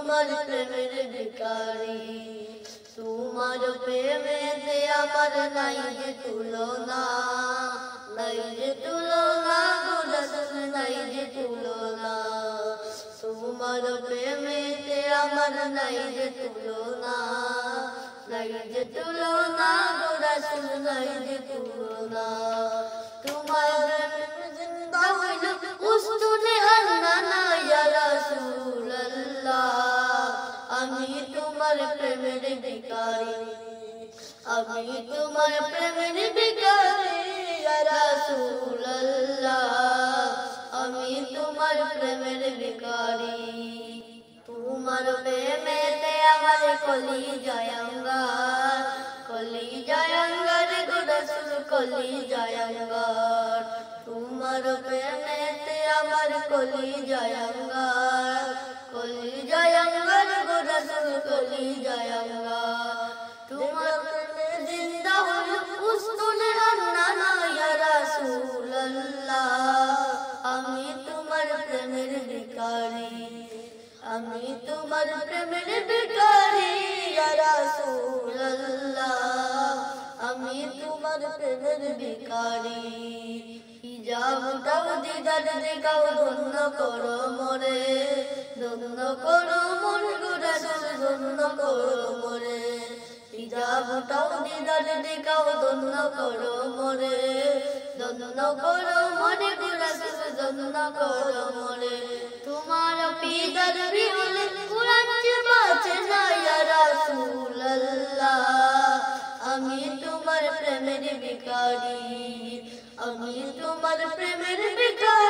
তোমার প্রেমের ভিখারি তোমার প্রেমেতে আমার নাই যে তুলনা নাই যে তুলনা গো রাসূল নাই যে তুলনা তোমার প্রেমেতে আমার নাই যে তুলনা নাই যে তুলনা গো রাসূল নাই যে তুলনা তোমার প্রেমে জিন্দা হইল উস্তুনে আন্নানা ইয়া রাসূলুল্লাহ আমি তোমার প্রেমের ভিখারি আমি তোমার প্রেমের ভিখারি ইয়া রাসূলুল্লাহ আমি তোমার প্রেমের ভিখারি তোমার প্রেমেতে আমার কলি জয়ঙ্গার গো রাসূল কলি জয়ঙ্গার তোমার প্রেমেতে আমার কলি জয়ঙ্গার গো রাসূল কলি জয়ঙ্গার তোমার প্রেমে জিন্দা হল উস্তুনে আন্নানা ইয়া রাসূলুল্লাহ আমি তোমার প্রেমের ভিখারি আমি তোমার প্রেমের ভিখারি ইয়া রাসূলুল্লাহ আমি তোমার প্রেমের ভিখারি হিজাবটাও দিদার দেখাও ধন্য করো মোরে গো রাসূল ধন্য করো মোরে হিজাবটাও দিদার দেখাও ধন্য করো মোরে গো রাসূল ধন্য করো মোরে তোমার পিদার বিহলে কুরআন বাঁচে না ইয়া রাসূলুল্লাহ আমি তোমার প্রেমের ভিখারি আমি তোমার প্রেমের ভিখারি